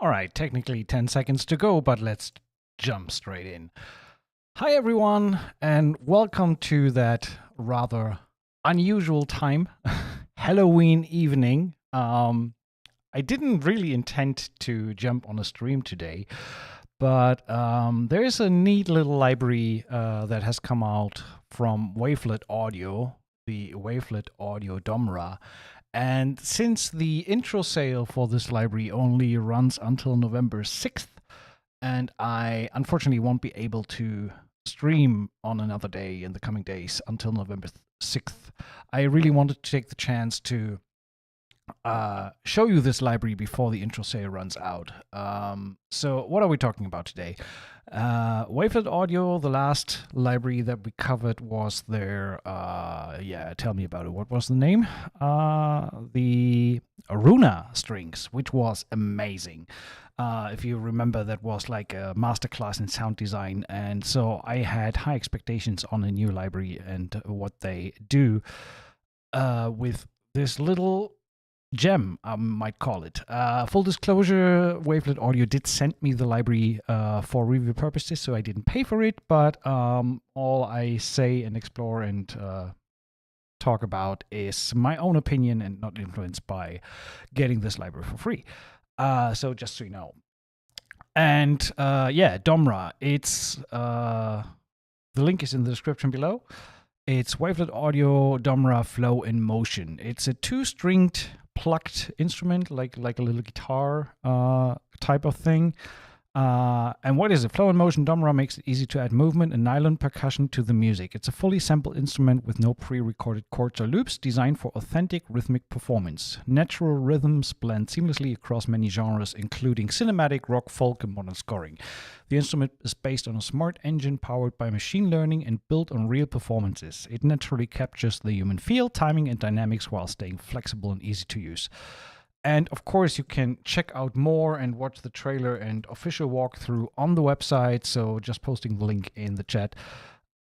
All right, technically 10 seconds to go, but let's jump straight in. Hi, everyone, and welcome to that rather unusual time, Halloween evening. I didn't really intend to jump on a stream today, but there is a neat little library that has come out from Wavelet Audio, the Wavelet Audio Dombra. And since the intro sale for this library only runs until November 6th, and I unfortunately won't be able to stream on another day in the coming days until November 6th, I really wanted to take the chance to show you this library before the intro sale runs out. So what are we talking about today? Wavelet Audio, the last library that we covered was their, tell me about it. What was the name? The Runa strings, which was amazing. If you remember, that was like a masterclass in sound design. And so I had high expectations on a new library and what they do with this little gem, I might call it. Full disclosure, Wavelet Audio did send me the library for review purposes, so I didn't pay for it, but all I say and explore and talk about is my own opinion and not influenced by getting this library for free. So just so you know. And Dombra, it's the link is in the description below. It's Wavelet Audio Dombra Flow in Motion. It's a 2-stringed plucked instrument, like a little guitar type of thing. And what is it? Flow in Motion Dombra makes it easy to add movement and nylon percussion to the music. It's a fully sampled instrument with no pre-recorded chords or loops, designed for authentic rhythmic performance. Natural rhythms blend seamlessly across many genres, including cinematic, rock, folk, and modern scoring. The instrument is based on a smart engine powered by machine learning and built on real performances. It naturally captures the human feel, timing, and dynamics while staying flexible and easy to use. And of course, you can check out more and watch the trailer and official walkthrough on the website. So just posting the link in the chat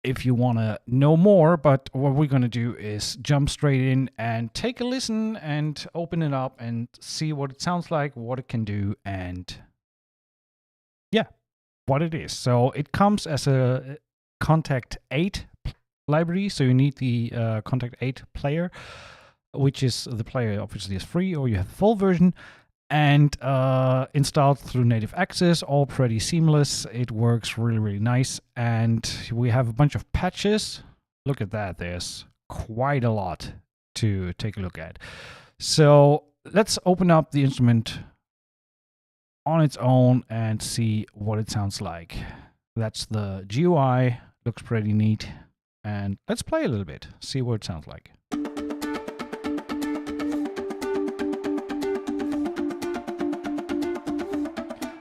if you want to know more. But what we're going to do is jump straight in and take a listen and open it up and see what it sounds like, what it can do, and what it is. So it comes as a Contact 8 library. So you need the Contact 8 player, which is the player obviously is free, or you have the full version, and installed through native access, all pretty seamless. It works really, really nice. And we have a bunch of patches. Look at that. There's quite a lot to take a look at. So let's open up the instrument on its own and see what it sounds like. That's the GUI. Looks pretty neat. And let's play a little bit, see what it sounds like.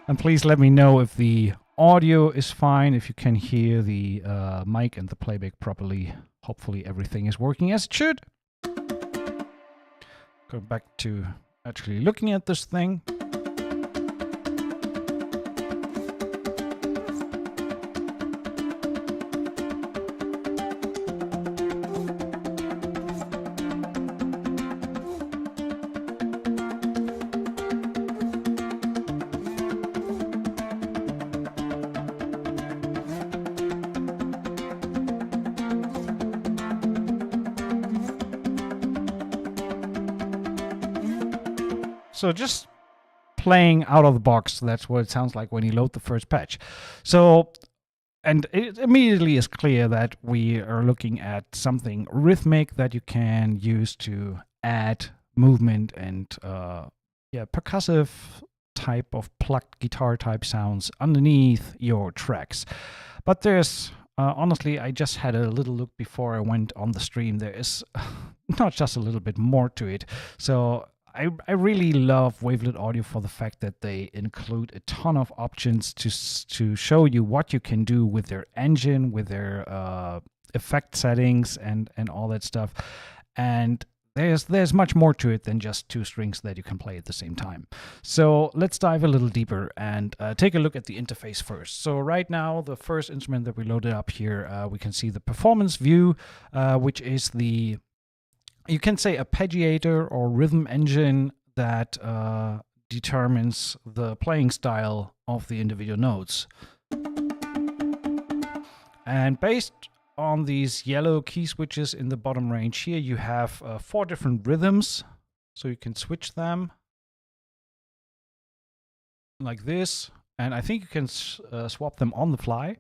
And please let me know if the audio is fine, if you can hear the mic and the playback properly. Hopefully everything is working as it should. Go back to actually looking at this thing. So just playing out of the box, that's what it sounds like when you load the first patch. So, and it immediately is clear that we are looking at something rhythmic that you can use to add movement and percussive type of plucked guitar type sounds underneath your tracks. But there's honestly, I just had a little look before I went on the stream. There is not just a little bit more to it. So I really love Wavelet Audio for the fact that they include a ton of options to show you what you can do with their engine, with their effect settings and all that stuff. And there's much more to it than just 2 strings that you can play at the same time. So let's dive a little deeper and take a look at the interface first. So right now, the first instrument that we loaded up here, we can see the performance view, which is you can say arpeggiator or rhythm engine that determines the playing style of the individual notes. And based on these yellow key switches in the bottom range here, you have 4 different rhythms, so you can switch them like this, and I think you can swap them on the fly.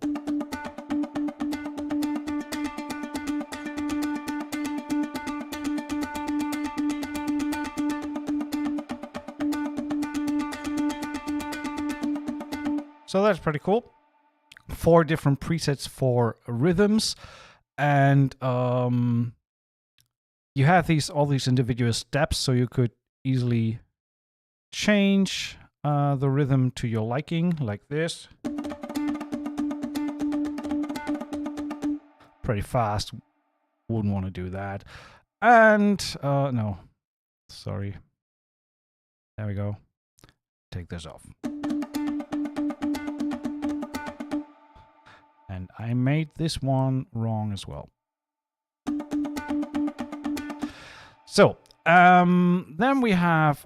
So that's pretty cool. 4 different presets for rhythms, and you have all these individual steps, so you could easily change the rhythm to your liking, like this. Pretty fast. Wouldn't want to do that. And no, sorry. There we go. Take this off. And I made this one wrong as well. So then we have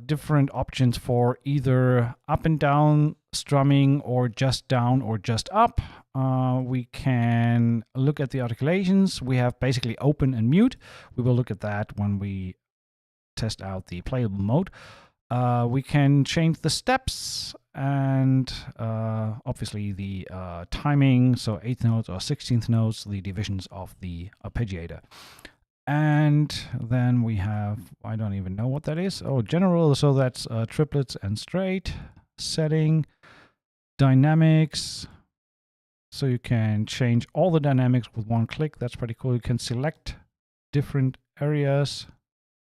different options for either up and down strumming, or just down or just up. We can look at the articulations. We have basically open and mute. We will look at that when we test out the playable mode. We can change the steps and obviously the timing, so 8th notes or 16th notes, the divisions of the arpeggiator. And then we have, I don't even know what that is. Oh, general, so that's triplets and straight, setting, dynamics. So you can change all the dynamics with one click. That's pretty cool. You can select different areas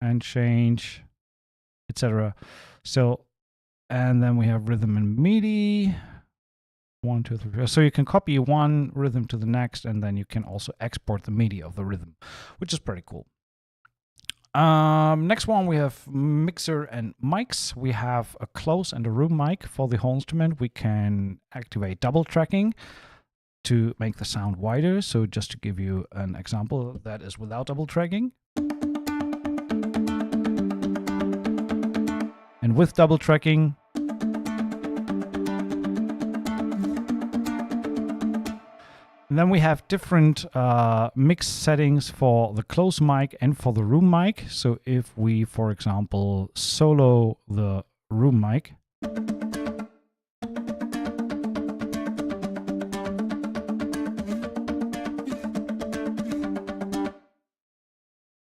and change, etc. So, and then we have rhythm and MIDI. 1, 2, 3. So you can copy one rhythm to the next, and then you can also export the MIDI of the rhythm, which is pretty cool. Next one, we have mixer and mics. We have a close and a room mic for the whole instrument. We can activate double tracking to make the sound wider. So just to give you an example, that is without double tracking. And with double tracking, and then we have different mix settings for the close mic and for the room mic. So if we, for example, solo the room mic,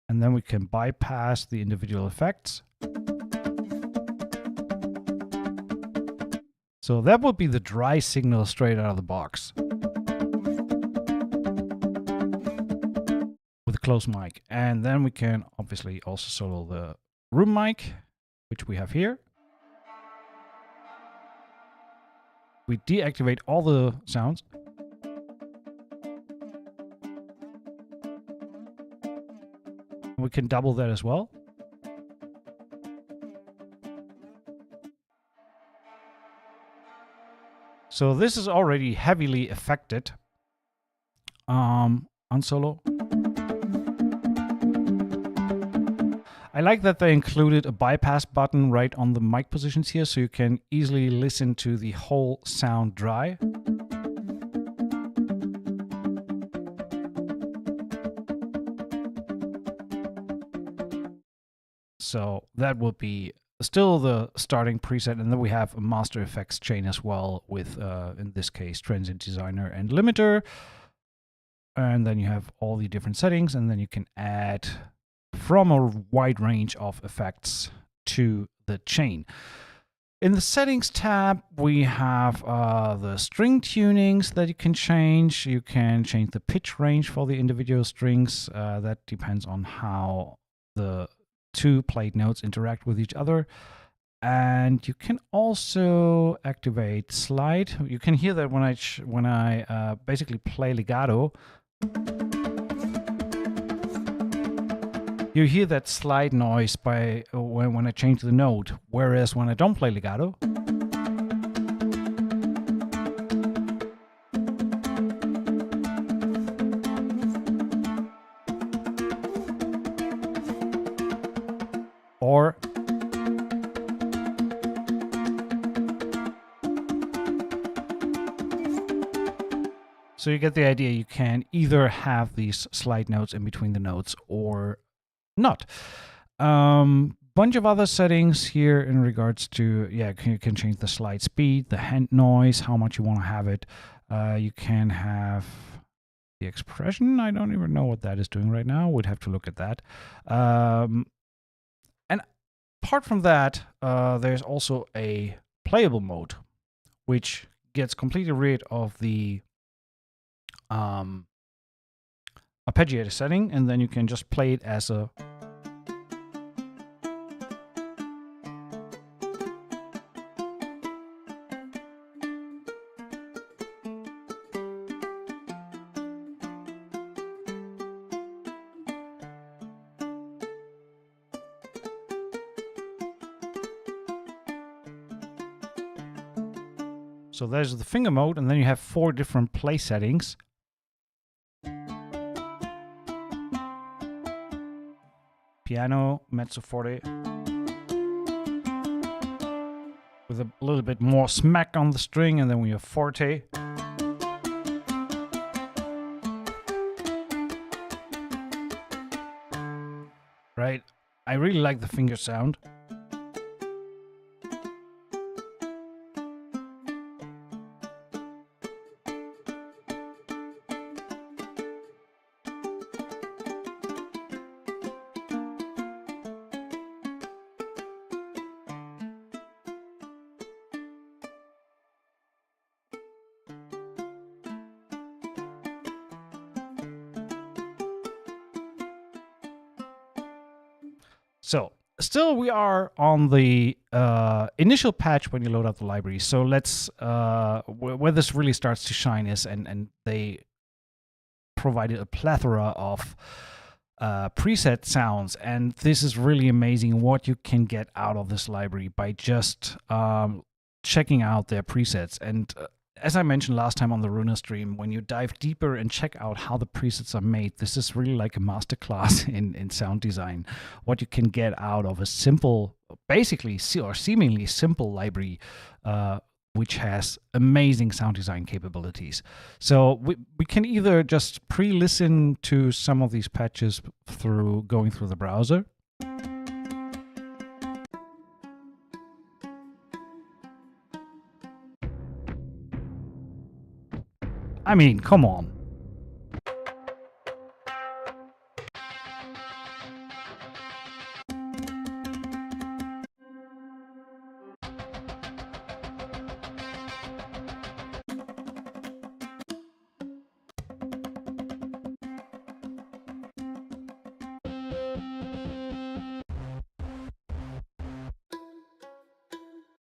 and then we can bypass the individual effects. So that would be the dry signal straight out of the box with a close mic. And then we can obviously also solo the room mic, which we have here. We deactivate all the sounds. We can double that as well. So this is already heavily affected on solo. I like that they included a bypass button right on the mic positions here, so you can easily listen to the whole sound dry. So that would be still the starting preset, and then we have a master effects chain as well with, in this case, transient designer and limiter. And then you have all the different settings, and then you can add from a wide range of effects to the chain. In the settings tab, we have the string tunings that you can change. You can change the pitch range for the individual strings. That depends on how the 2 played notes interact with each other. And you can also activate slide. You can hear that when I basically play legato. You hear that slide noise by when I change the note, whereas when I don't play legato, or So you get the idea. You can either have these slide notes in between the notes or not. Bunch of other settings here in regards to, you can change the slide speed, the hand noise, how much you want to have it. You can have the expression. I don't even know what that is doing right now. We'd have to look at that. And apart from that, there's also a playable mode, which gets completely rid of the arpeggiator setting, and then you can just play it as a So there's the finger mode, and then you have 4 different play settings. Piano, mezzo forte, with a little bit more smack on the string, and then we have forte. Right? I really like the finger sound. So still we are on the initial patch when you load up the library. So let's, where this really starts to shine is, and they provided a plethora of preset sounds. And this is really amazing what you can get out of this library by just checking out their presets. And as I mentioned last time on the Runa stream, when you dive deeper and check out how the presets are made, this is really like a masterclass in sound design. What you can get out of a simple, basically, or seemingly simple library, which has amazing sound design capabilities. So we can either just pre-listen to some of these patches through going through the browser. I mean, come on.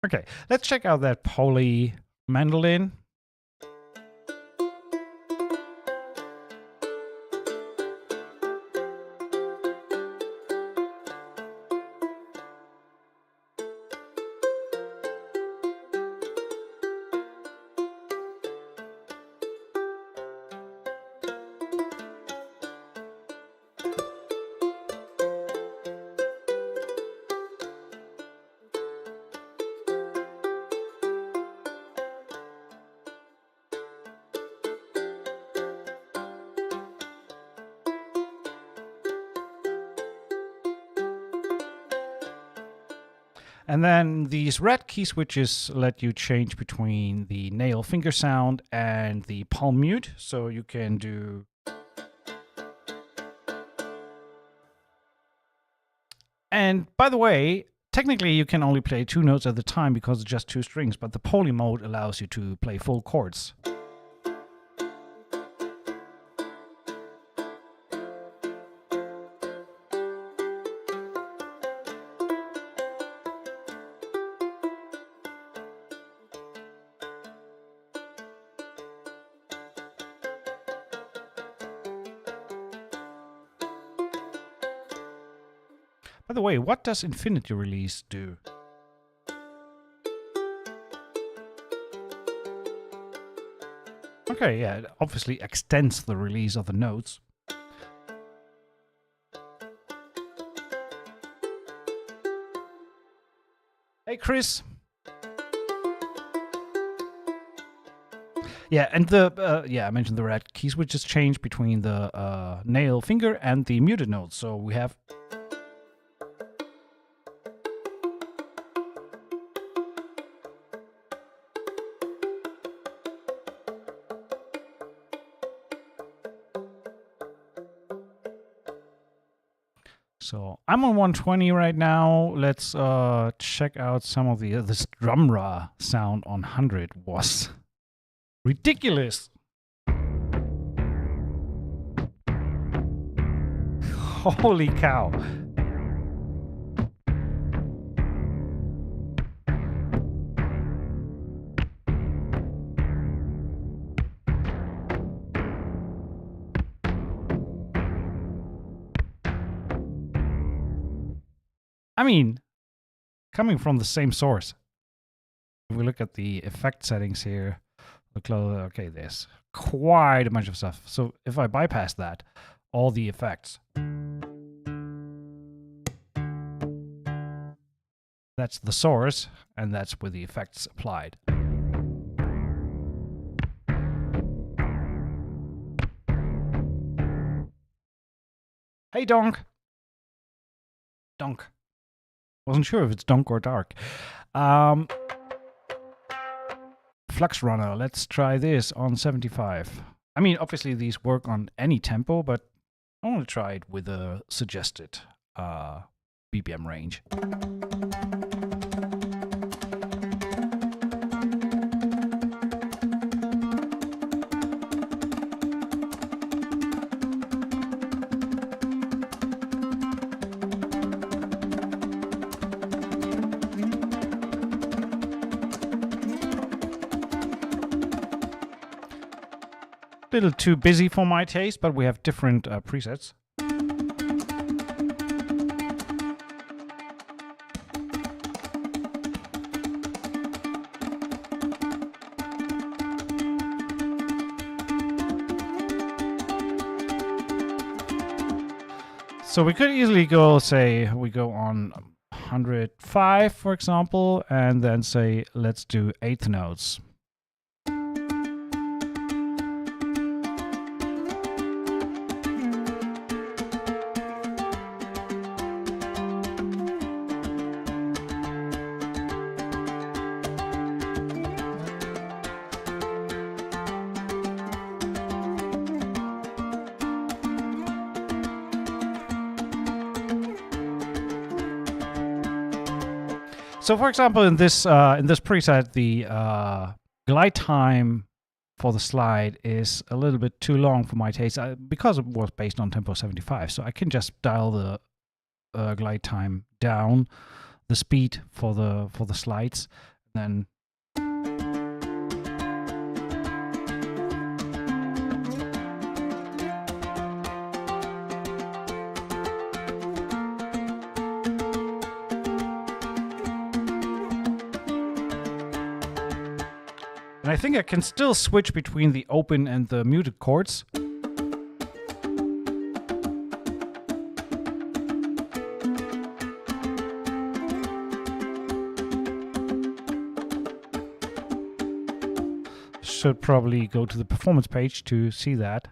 Okay, let's check out that poly mandolin. And then these red key switches let you change between the nail finger sound and the palm mute. So you can do. And by the way, technically you can only play 2 notes at a time because it's just 2 strings, but the poly mode allows you to play full chords. By the way, what does infinity release do? Okay, yeah, it obviously extends the release of the notes. Hey, Chris. Yeah, and the I mentioned the red key switches change between the nail finger and the muted notes. So we have. So I'm on 120 right now. Let's check out some of this Dombra sound on 100 was ridiculous. Holy cow. I mean, coming from the same source. If we look at the effect settings here, okay, there's quite a bunch of stuff. So if I bypass that, all the effects, that's the source, and that's where the effects applied. Hey, Donk. Donk. Wasn't sure if it's Donk or Dark. Flux Runner, let's try this on 75. I mean, obviously these work on any tempo, but I want to try it with a suggested BPM range. Little too busy for my taste, but we have different presets. So we could easily go, say, we go on 105, for example, and then say, let's do eighth notes. So, for example, in this preset, the glide time for the slide is a little bit too long for my taste because it was based on tempo 75. So I can just dial the glide time down, the speed for the slides, and then. And I think I can still switch between the open and the muted chords. Should probably go to the performance page to see that.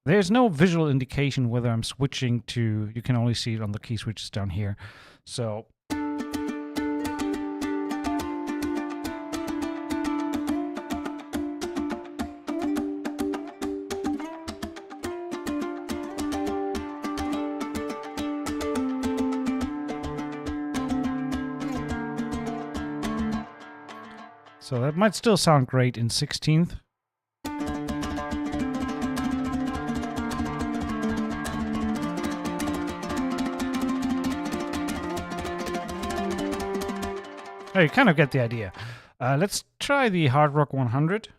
There's no visual indication whether I'm switching to, you can only see it on the key switches down here. So So that might still sound great in 16th. Oh, you kind of get the idea. Let's try the Hard Rock 100.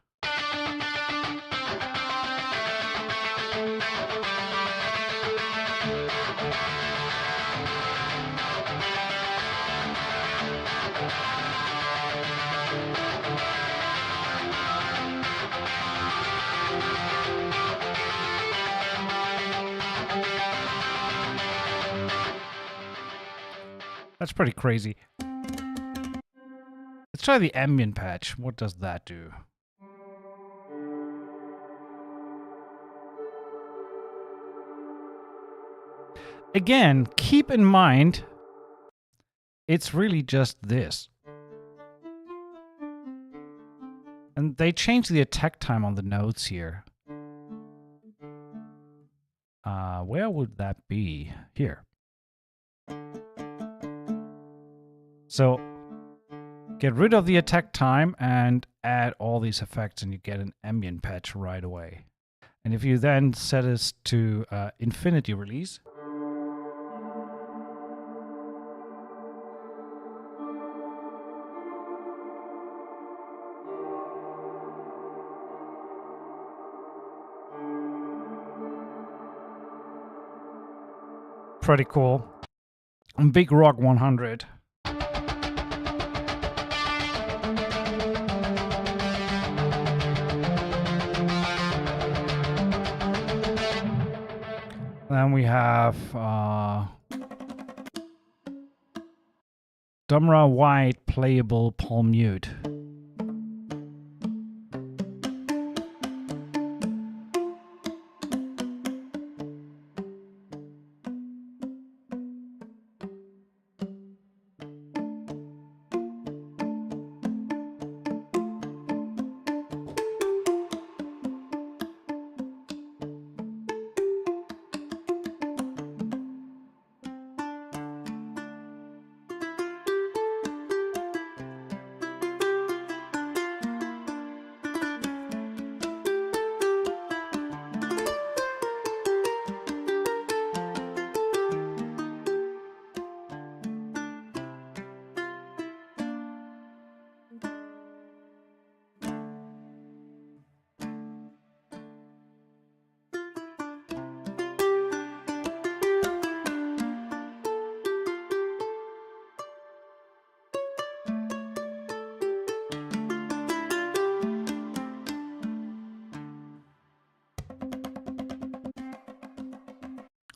That's pretty crazy. Let's try the ambient patch. What does that do? again, keep in mind, it's really just this. And they changed the attack time on the nodes here. Where would that be? Here. So get rid of the attack time and add all these effects and you get an ambient patch right away. And if you then set this to infinity release, pretty cool. Big Rock 100. Then we have Dombra White Playable Palm Mute.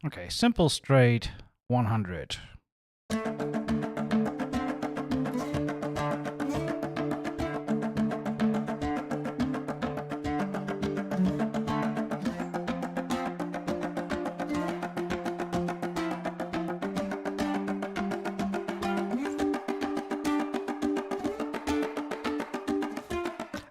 Okay, simple straight 100.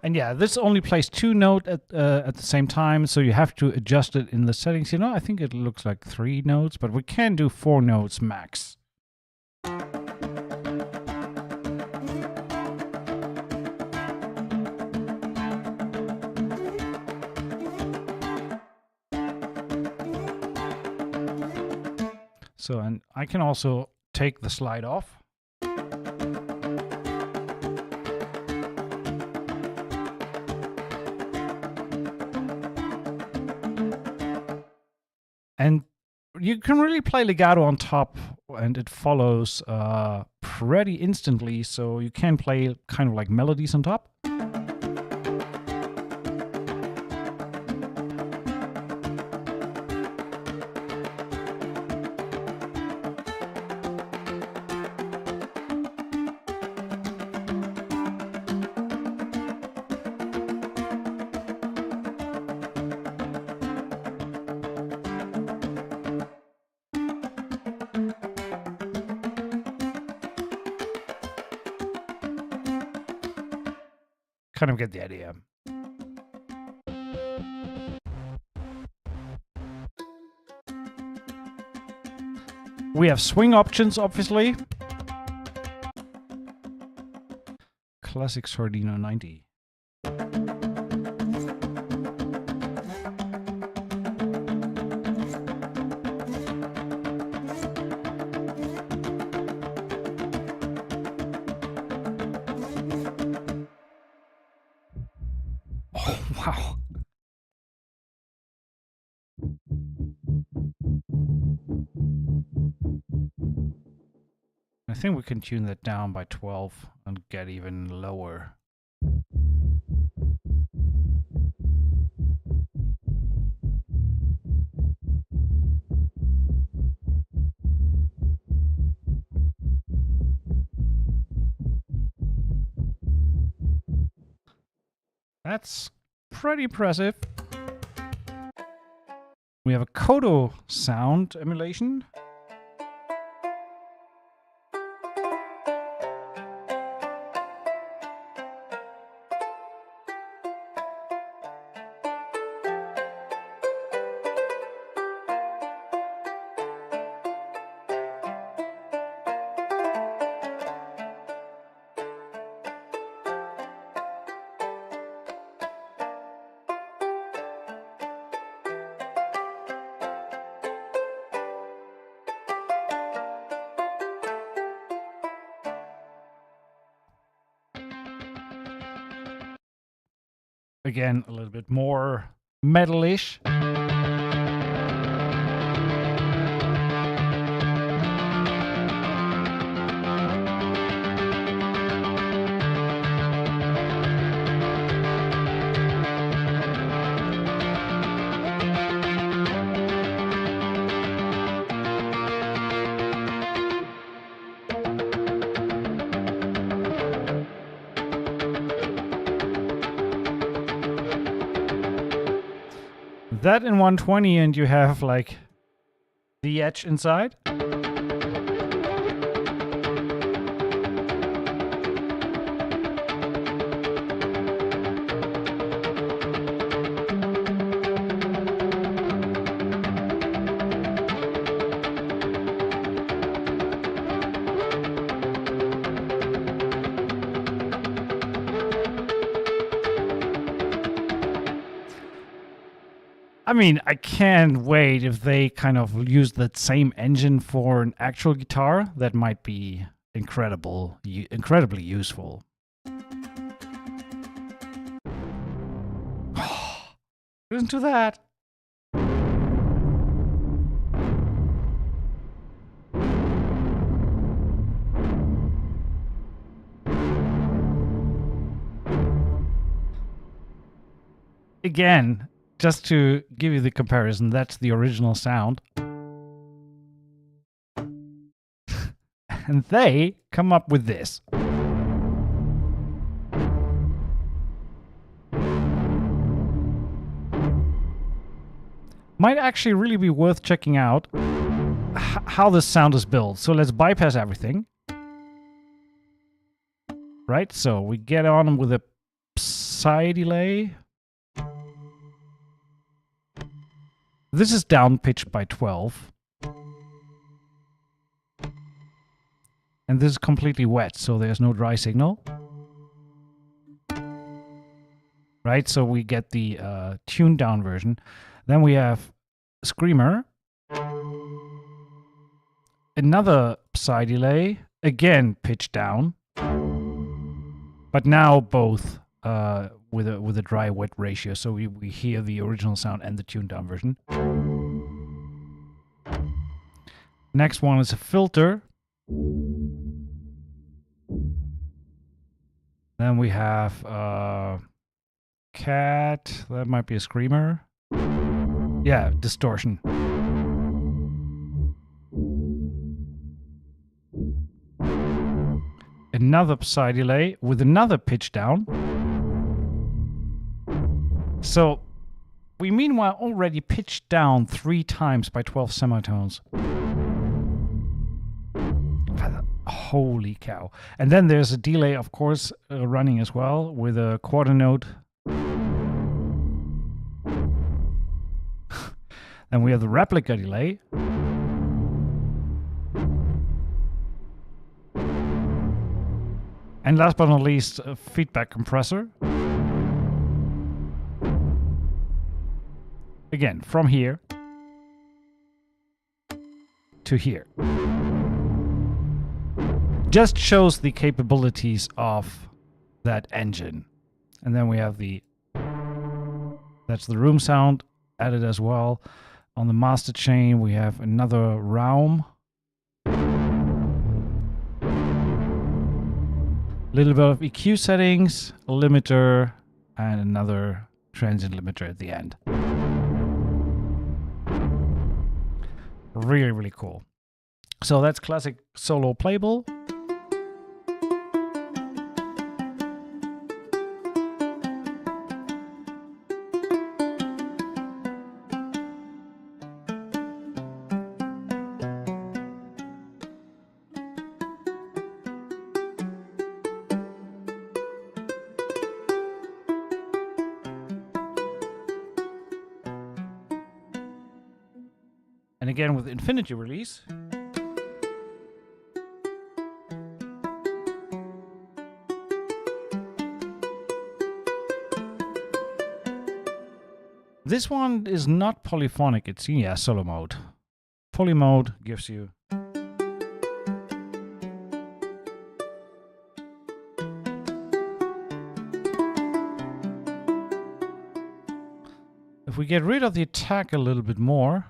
And yeah, this only plays 2 notes at the same time, so you have to adjust it in the settings. You know, I think it looks like 3 notes, but we can do 4 notes max. So, and I can also take the slide off. And you can really play legato on top, and it follows pretty instantly, so you can play kind of like melodies on top. Kind of get the idea. We have swing options, obviously. Classic Sordino 90. Wow. I think we can tune that down by 12 and get even lower. That's pretty impressive. We have a Kodo sound emulation. Again, a little bit more metalish. That in 120, and you have like the edge inside. I mean, I can't wait if they kind of use that same engine for an actual guitar. That might be incredibly useful. Listen to that. Again, just to give you the comparison, that's the original sound. And they come up with this. Might actually really be worth checking out how this sound is built. So let's bypass everything. Right, so we get on with a side delay. This is down pitched by 12. And this is completely wet, so there's no dry signal. Right, so we get the tuned down version. Then we have Screamer. Another side delay, again pitched down. But now both with a dry wet ratio, so we hear the original sound and the tuned down version. Next one is a filter. Then we have cat. That might be a screamer. Yeah, distortion. Another side delay with another pitch down. So we meanwhile already pitched down 3 times by 12 semitones. Holy cow. And then there's a delay, of course, running as well with a quarter note. Then we have the replica delay. And last but not least, a feedback compressor. Again, from here to here. Just shows the capabilities of that engine. And then we have that's the room sound added as well. On the master chain, we have another realm. Little bit of EQ settings, a limiter, and another transient limiter at the end. Really, really cool. So that's classic solo playable. And again with Infinity release. This one is not polyphonic, it's solo mode. Poly mode gives you If we get rid of the attack a little bit more,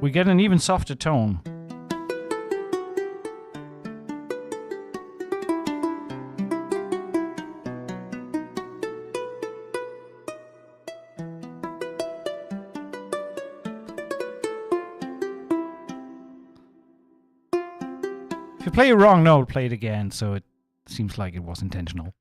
we get an even softer tone. If you play a wrong note, play it again, so it seems like it was intentional.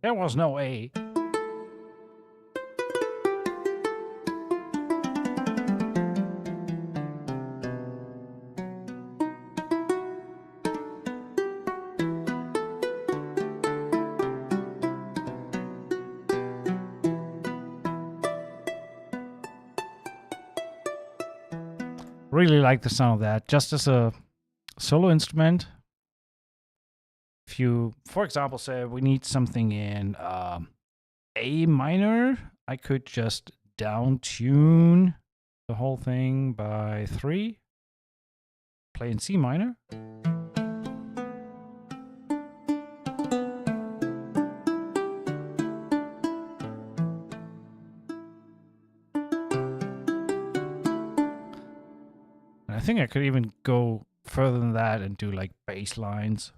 There was no A. Really like the sound of that, just as a solo instrument. If you, for example, say we need something in A minor, I could just down tune the whole thing by 3, play in C minor. And I think I could even go further than that and do like bass lines.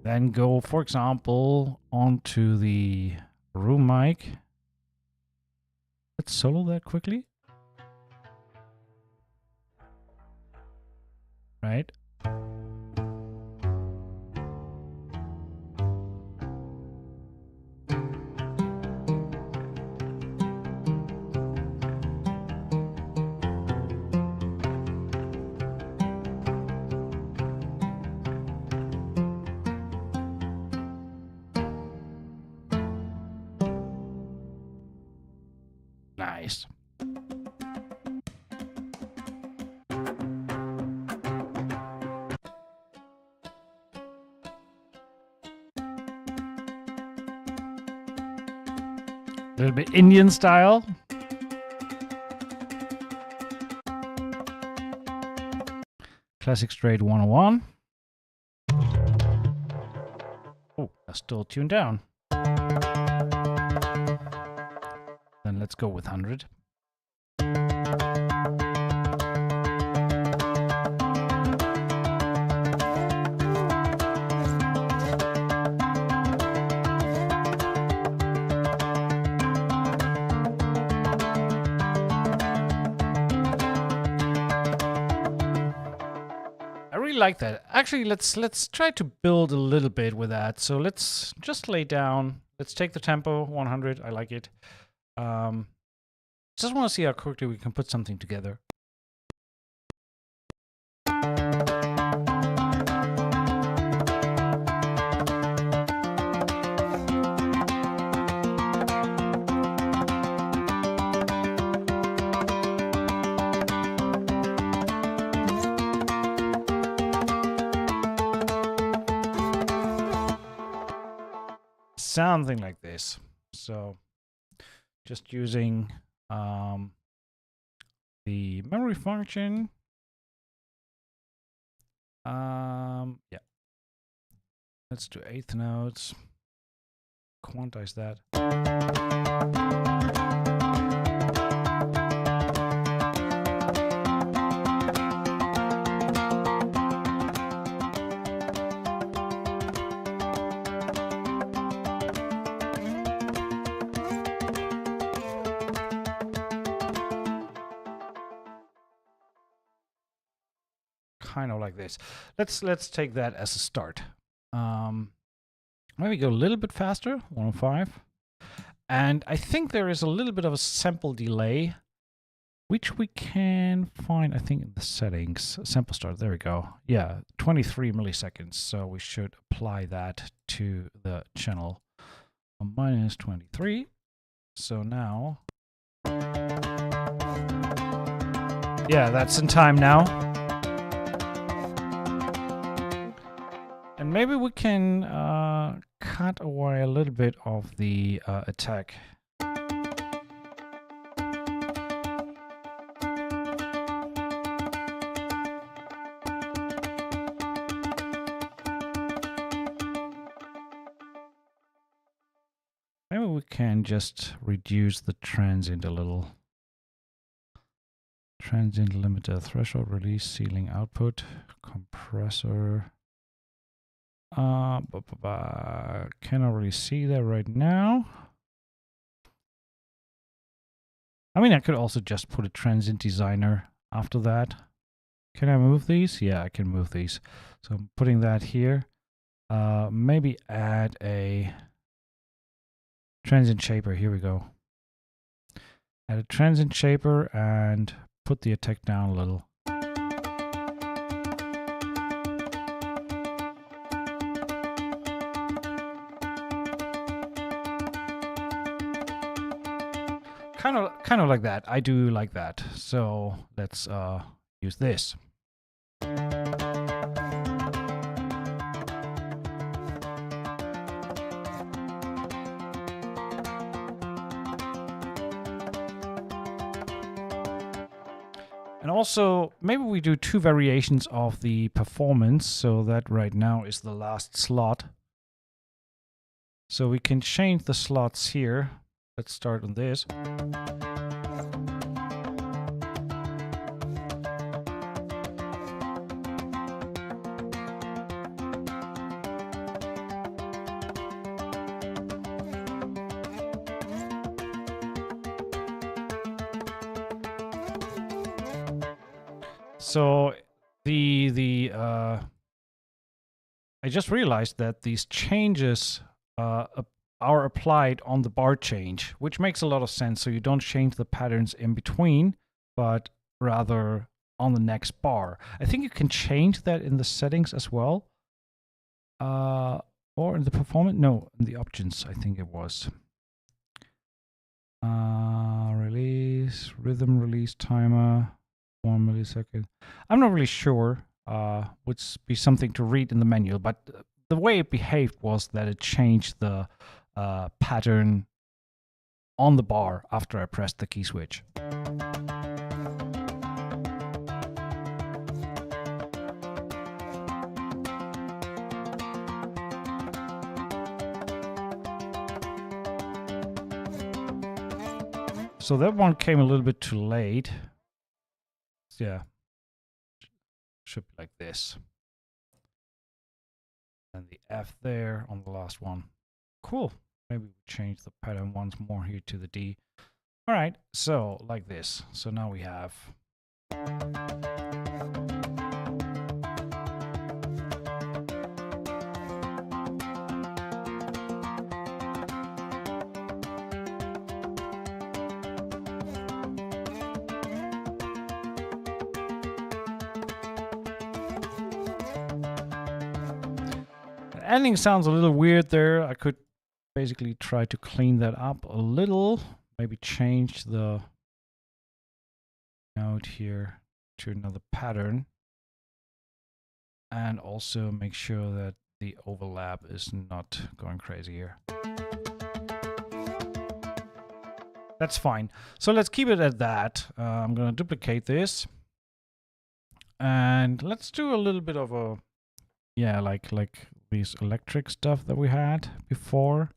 Then go, for example, onto the room mic. Let's solo that quickly. Right? Nice. A little bit Indian style. Classic straight 101. Oh, that's still tuned down. Then let's go with 100. Like that. Actually, let's try to build a little bit with that. So let's just lay down. Let's take the tempo 100. I like it. Just want to see how quickly we can put something together. Something like this. So just using the memory function. Yeah. Let's do eighth notes. Quantize that. kind of like this. Let's take that as a start. Maybe go a little bit faster, 105. And I think there is a little bit of a sample delay, which we can find, I think, in the settings. Sample start, there we go. Yeah, 23 milliseconds. So we should apply that to the channel. Minus 23. So now, yeah, that's in time now. And maybe we can cut away a little bit of the attack. Maybe we can just reduce the transient a little. Transient limiter, threshold, release, ceiling, output, compressor. Cannot really see that right now. I mean, I could also just put a transient designer after that. Can I move these? Yeah, I can move these. So I'm putting that here. Maybe add a transient shaper. Here we go. Add a transient shaper and put the attack down a little. Kind of like that. I do like that. So let's use this. And also, maybe we do 2 variations of the performance, so that right now is the last slot. So we can change the slots here. Let's start on this. So I just realized that these changes are applied on the bar change, which makes a lot of sense. So you don't change the patterns in between, but rather on the next bar. I think you can change that in the settings as well. Or in the performance? No, in the options, I think it was. Release, rhythm release timer, 1 millisecond. I'm not really sure. Would be something to read in the manual, but the way it behaved was that it changed the pattern on the bar after I pressed the key switch. So that one came a little bit too late. Yeah, should be like this. And the F there on the last one. Cool. Maybe we change the pattern once more here to the D. All right, so like this. So now we have. Ending sounds a little weird there. I could basically try to clean that up a little. Maybe change the note here to another pattern. And also make sure that the overlap is not going crazy here. That's fine. So let's keep it at that. I'm going to duplicate this. And let's do a little bit of a, yeah, like these electric stuff that we had before.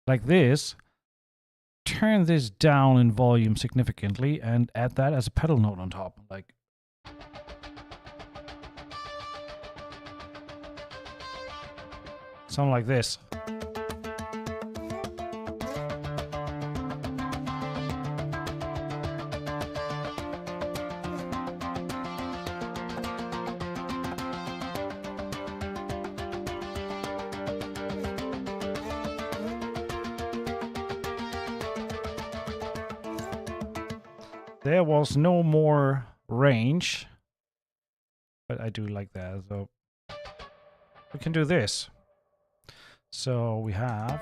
Like this. Turn this down in volume significantly and add that as a pedal note on top. Like. Something like this. there was no more range, but I do like that. So we can do this. So we have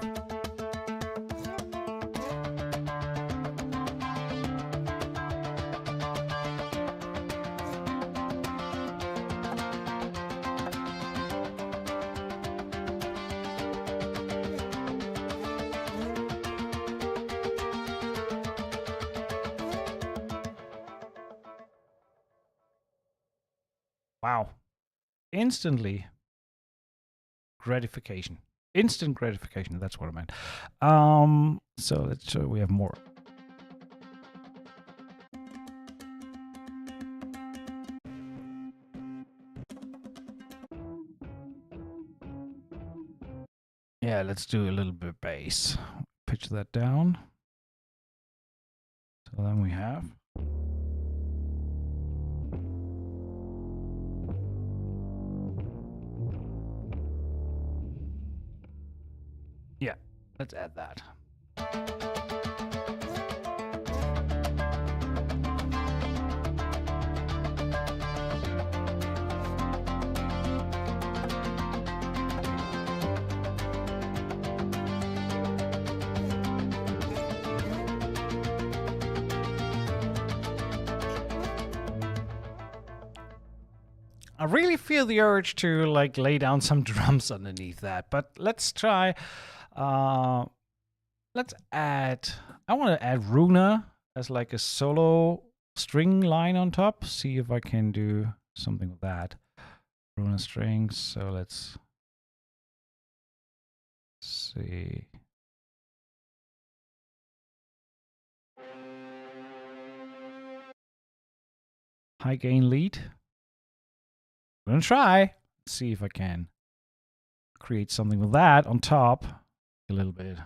wow. Instantly gratification. Instant gratification, that's what I meant. So let's show we have more. Yeah, let's do a little bit bass. Pitch that down. So then we have yeah, let's add that. I really feel the urge to like lay down some drums underneath that, but let's try. Let's add. I want to add Runa as like a solo string line on top. See if I can do something with that. Runa strings. So let's see. High gain lead. I'm gonna try. Let's see if I can create something with that on top a little bit.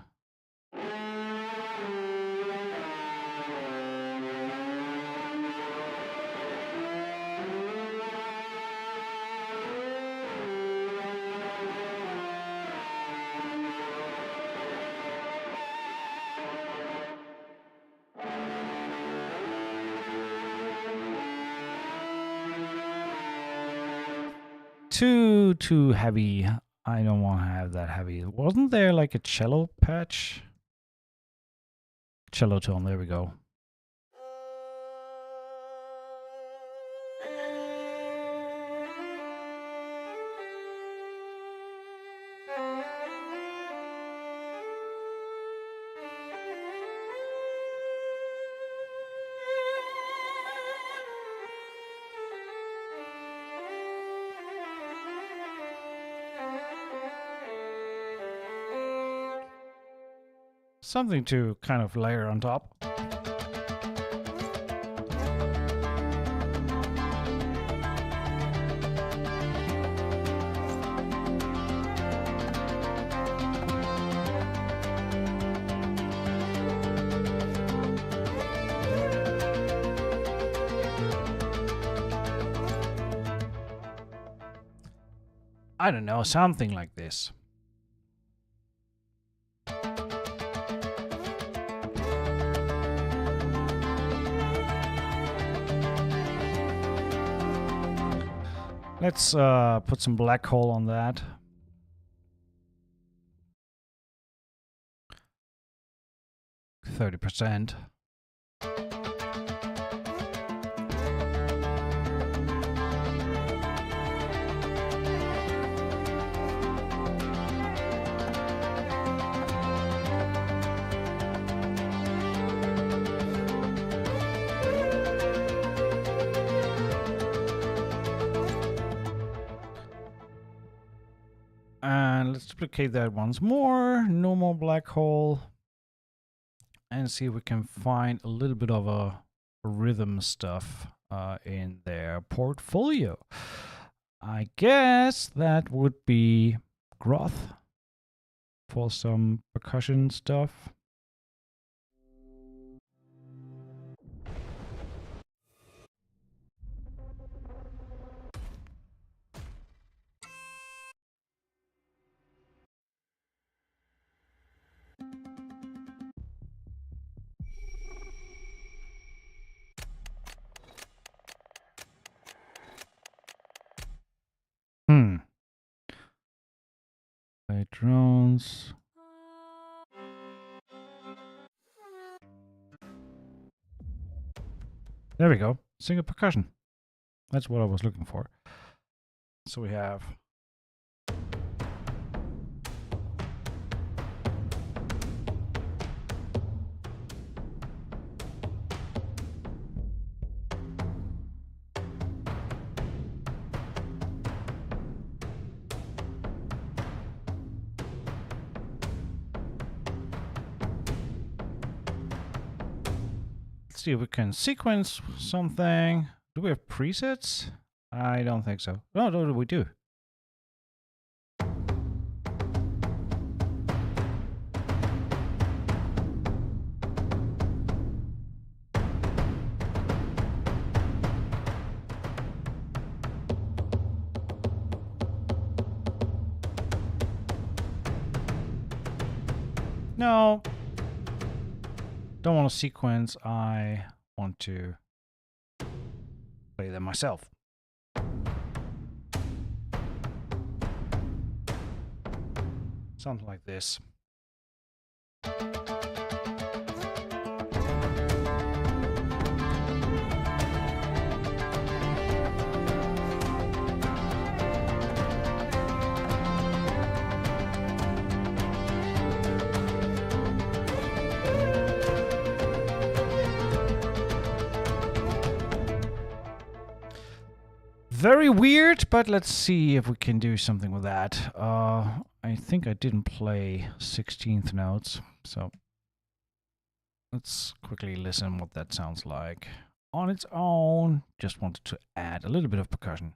Too heavy. I don't want to have that heavy. Wasn't there like a cello patch? Cello tone, there we go. Something to kind of layer on top. I don't know, something like this. Let's put some black hole on that. %. And let's duplicate that once more. No more black hole. And see if we can find a little bit of a rhythm stuff in their portfolio. I guess that would be Groth for some percussion stuff. Play drones. There we go. Single percussion. That's what I was looking for. So we have see if we can sequence something. Do we have presets? I don't think so. No, we do. No. Don't want to sequence. I want to play them myself. Something like this. Very weird, but let's see if we can do something with that. I think I didn't play 16th notes, so let's quickly listen what that sounds like on its own. Just wanted to add a little bit of percussion.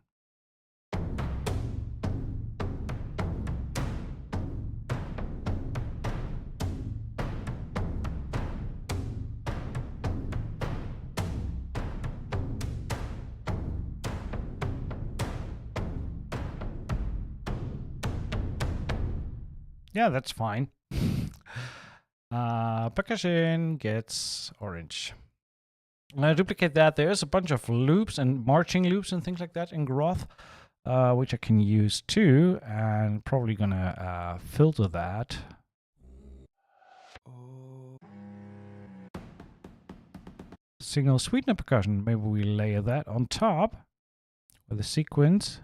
Yeah, that's fine. Percussion gets orange. I'm going to duplicate that. There's a bunch of loops and marching loops and things like that in Groth, which I can use too, and probably going to filter that. Signal sweetener percussion. Maybe we layer that on top with a sequence.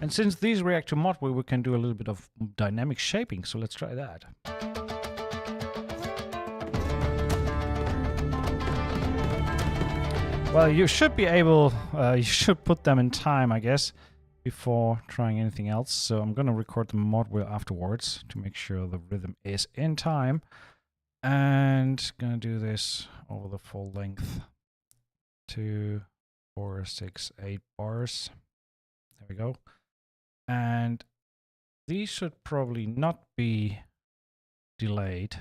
And since these react to mod, we can do a little bit of dynamic shaping, so let's try that. Well, you should be able, you should put them in time, I guess, before trying anything else. So I'm going to record the mod wheel afterwards to make sure the rhythm is in time. And going to do this over the full length. 2, 4, 6, 8 bars. There we go. And these should probably not be delayed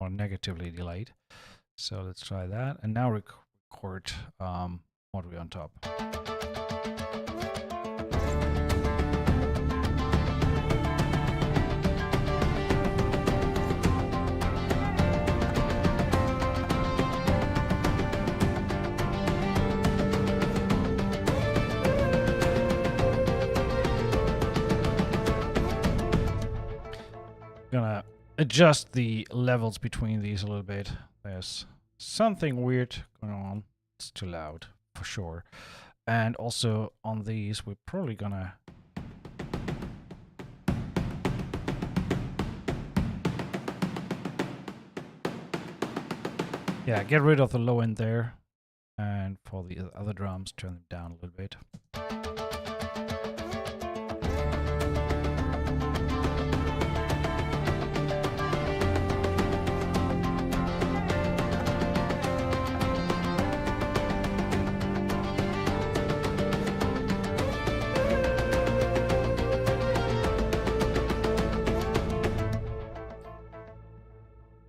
or negatively delayed. So let's try that. And now record mod wheel on top. Gonna adjust the levels between these a little bit. There's something weird going on. It's too loud for sure. And also on these, we're probably gonna get rid of the low end there. And for the other drums, turn them down a little bit.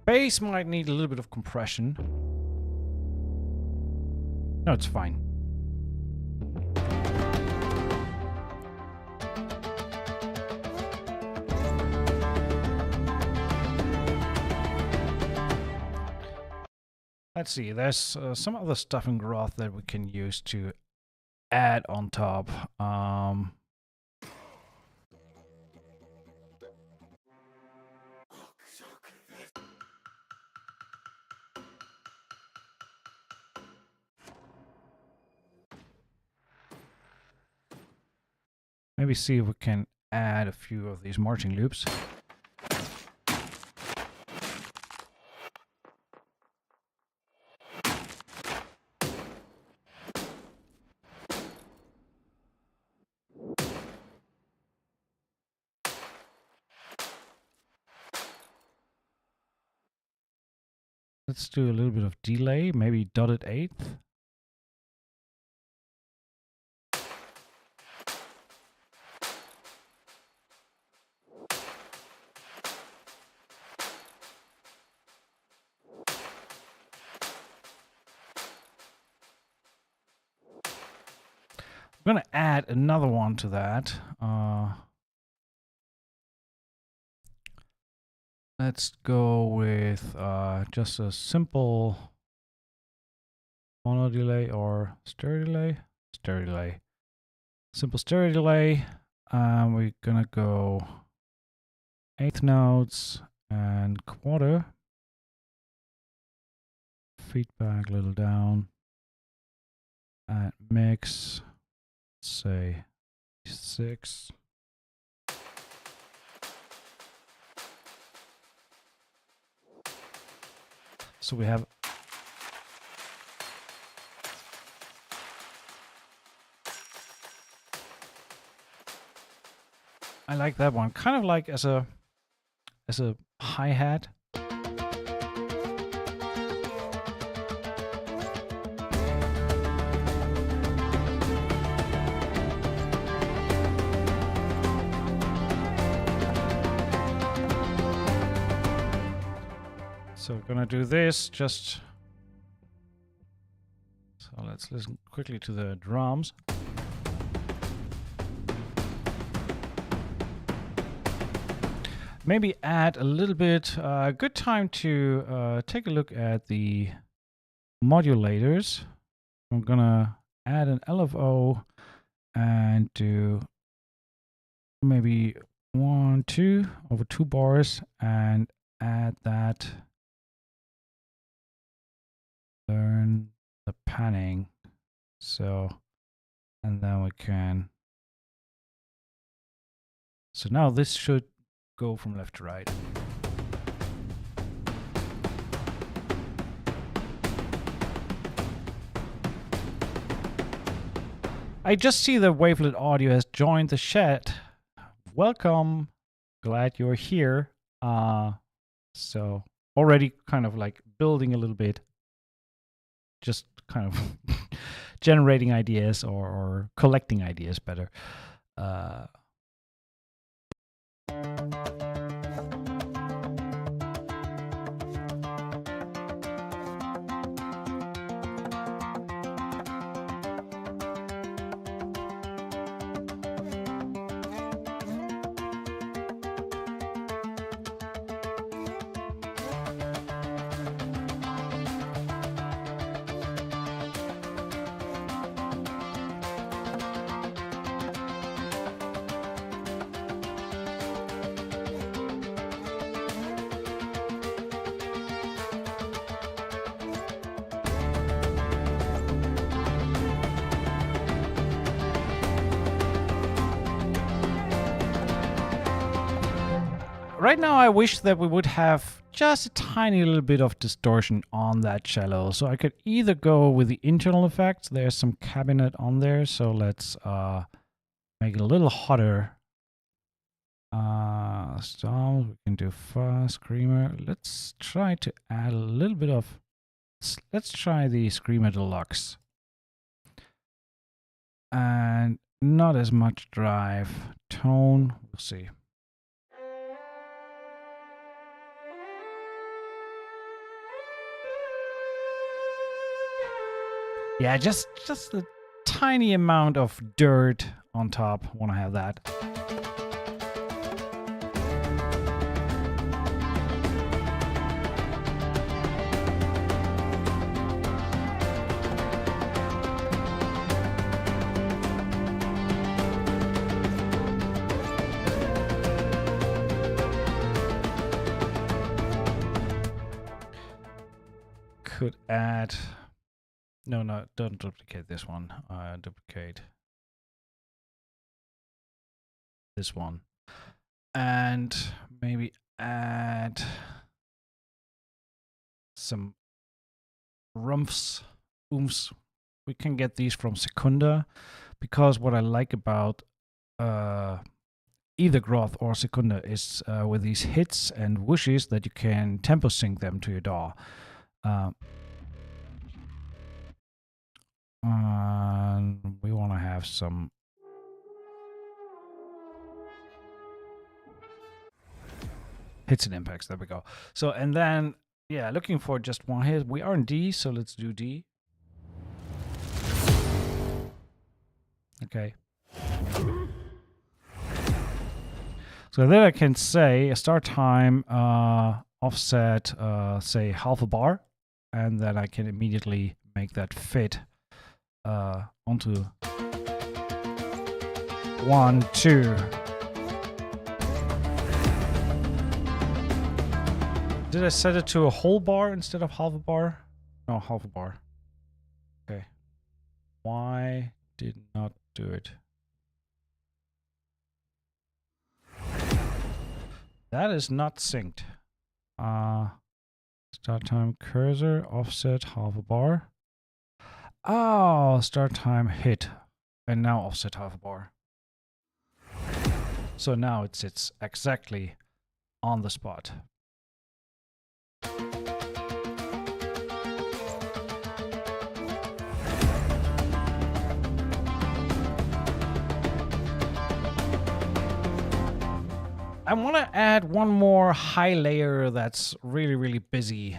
Bass might need a little bit of compression. No, it's fine. Let's see, there's some other stuff in Groth that we can use to add on top. Maybe see if we can add a few of these marching loops. Let's do a little bit of delay, maybe dotted eighth. I'm going to add another one to that. Let's go with just a simple mono delay or stereo delay. Stereo delay. Simple stereo delay. We're going to go eighth notes and quarter. Feedback a little down. Add mix. Say 6. So we have I like that one, kind of like as a hi-hat. So we're gonna do this just. So let's listen quickly to the drums. Maybe add a little bit. Good time to take a look at the modulators. I'm gonna add an LFO and do maybe 1, 2 over 2 bars and add that. Learn the panning. So, and then we can. So now this should go from left to right. I just see that Wavelet Audio has joined the chat. Welcome. Glad you're here. So already kind of like building a little bit. Just kind of generating ideas or collecting ideas better. Right now, I wish that we would have just a tiny little bit of distortion on that cello. So I could either go with the internal effects. There's some cabinet on there. So let's make it a little hotter. So we can do fast screamer. Let's try to add a little bit of, let's try the Screamer Deluxe. And not as much drive. Tone, we'll see. Yeah, just a tiny amount of dirt on top. Want to have that. Could add. No, don't duplicate this one. Duplicate this one. And maybe add some rumphs, oomph. We can get these from Secunda, because what I like about either Groth or Secunda is with these hits and whooshes that you can tempo sync them to your DAW. And we want to have some hits and impacts. There we go. So, and then, yeah, looking for just one hit. We are in D, so let's do D. Okay. So then I can say a start time offset, say half a bar, and then I can immediately make that fit onto 1, 2. Did I set it to a whole bar instead of half a bar? No, half a bar. Okay. Why did not do it? That is not synced. Start time cursor, offset, half a bar. Oh, start time hit. And now offset half a bar. So now it sits exactly on the spot. I want to add one more high layer that's really, really busy.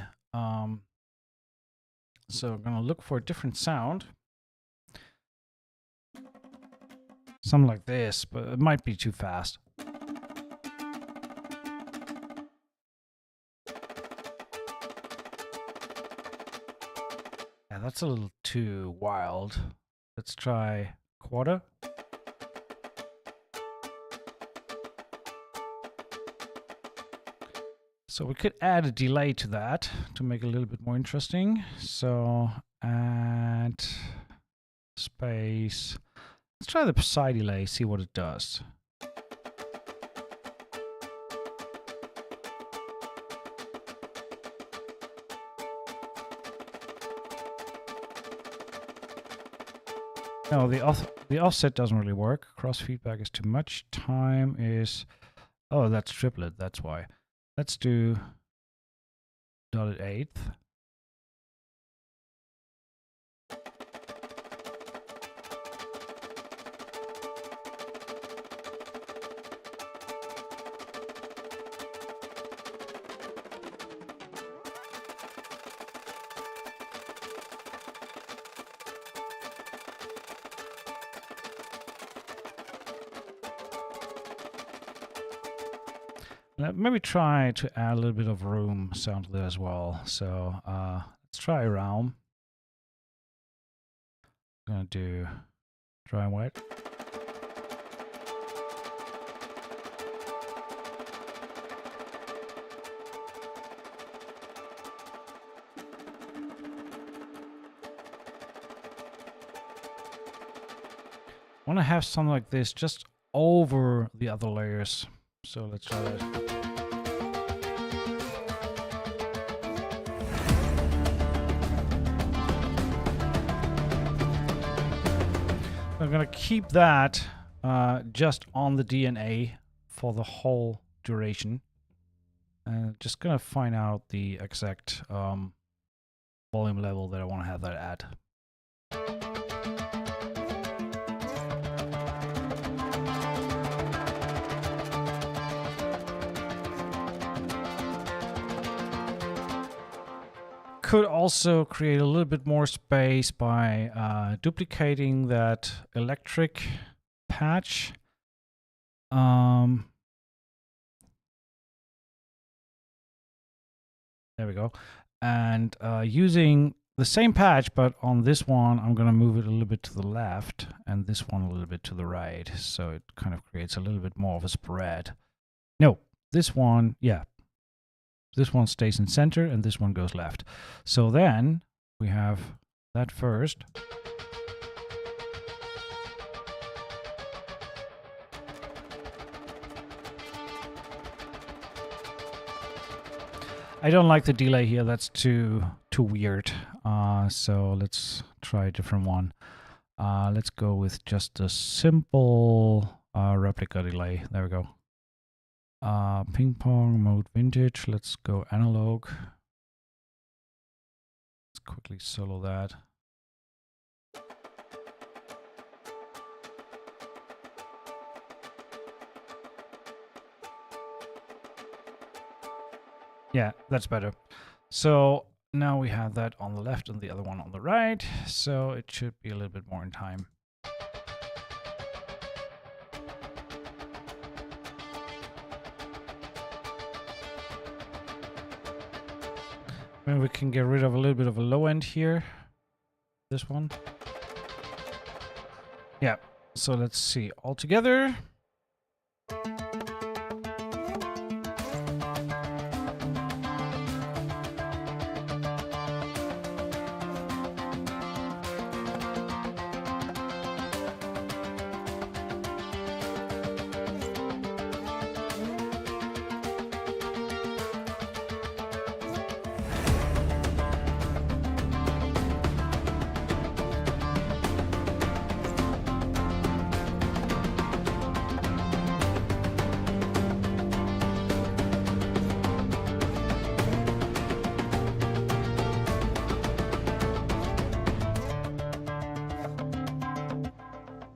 So I'm going to look for a different sound. Something like this, but it might be too fast. Yeah, that's a little too wild. Let's try quarter. So we could add a delay to that to make it a little bit more interesting. So add space. Let's try the psi delay, see what it does. No, the offset doesn't really work. Cross feedback is too much. Time is, oh, that's triplet, that's why. Let's do dotted eighth. Maybe try to add a little bit of room sound to that as well. So let's try a realm. I'm gonna do dry and wet. I want to have something like this just over the other layers. So let's try that. I'm going to keep that just on the DNA for the whole duration. And just going to find out the exact volume level that I want to have that at. could also create a little bit more space by duplicating that electric patch. There we go. And using the same patch, but on this one, I'm going to move it a little bit to the left and this one a little bit to the right. So it kind of creates a little bit more of a spread. No, this one, yeah. This one stays in center and this one goes left. So then we have that first. I don't like the delay here. That's too weird. So let's try a different one. Let's go with just a simple replica delay. There we go. Ping pong mode vintage. Let's go analog. Let's quickly solo that. Yeah, that's better. So now we have that on the left and the other one on the right. So it should be a little bit more in time. Maybe we can get rid of a little bit of a low end here. This one. Yeah. So let's see all together.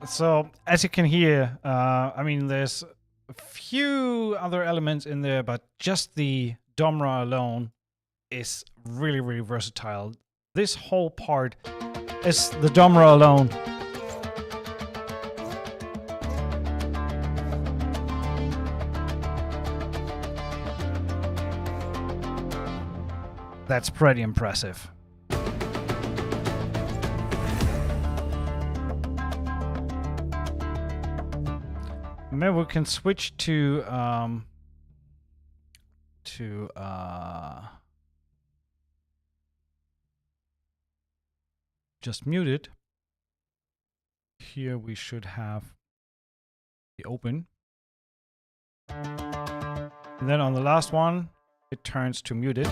So as you can hear, I mean, there's a few other elements in there, but just the Dombra alone is really, really versatile. This whole part is the Dombra alone. That's pretty impressive. Maybe we can switch to just mute it. Here we should have the open. And then on the last one, it turns to muted.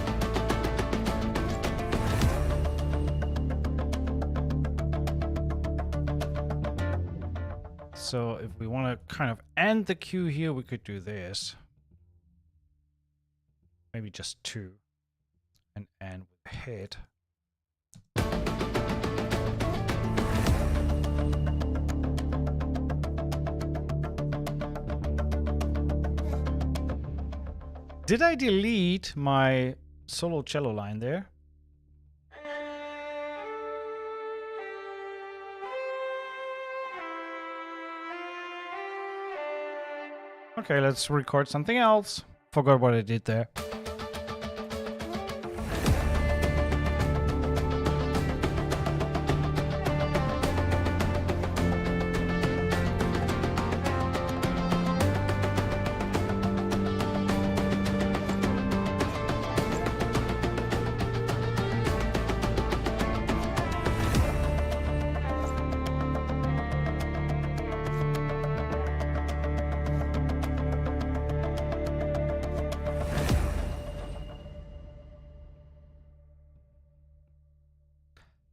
So if we want to kind of end the queue here, we could do this. Maybe just 2. And end with a hit. Did I delete my solo cello line there? Okay, let's record something else. Forgot what I did there.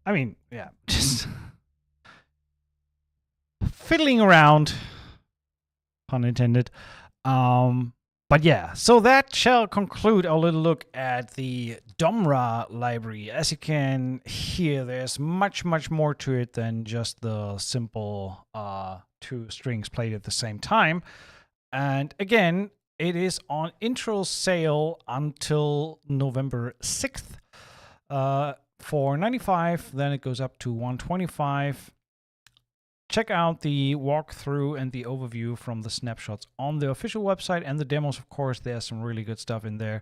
I mean, yeah, just fiddling around, pun intended. But yeah, so that shall conclude our little look at the Dombra library. As you can hear, there's much, much more to it than just the simple 2 strings played at the same time. And again, it is on intro sale until November 6th. For 95, then it goes up to 125. Check out the walkthrough and the overview from the snapshots on the official website and the demos, of course. There's some really good stuff in there.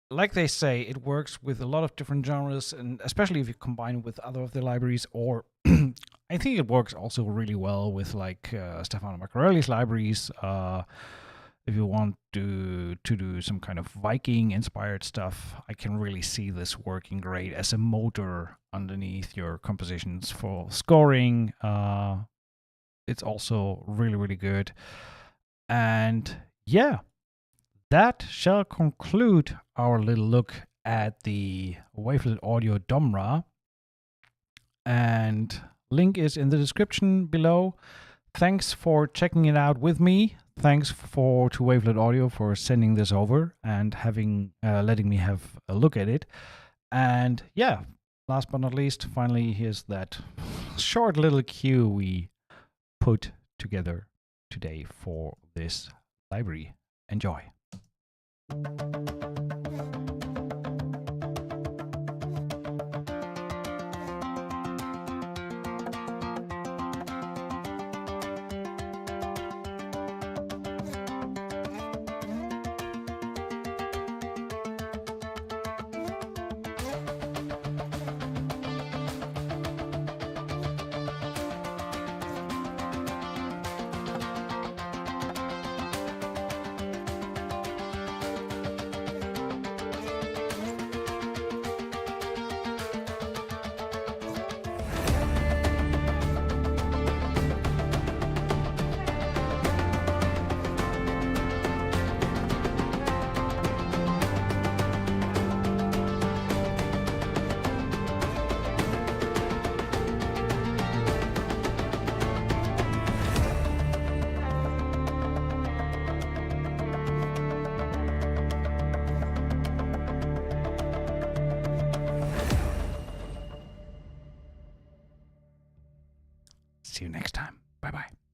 Like they say, it works with a lot of different genres, and especially if you combine it with other of the libraries, or I think it works also really well with like Stefano Maccarelli's libraries. If you want to do some kind of Viking-inspired stuff, I can really see this working great as a motor underneath your compositions for scoring. It's also really, really good. And yeah, that shall conclude our little look at the Wavelet Audio Dombra. And link is in the description below. Thanks for checking it out with me. Thanks to Wavelet Audio for sending this over and letting me have a look at it. And yeah, last but not least, finally, here's that short little cue we put together today for this library. Enjoy. See you next time. Bye-bye.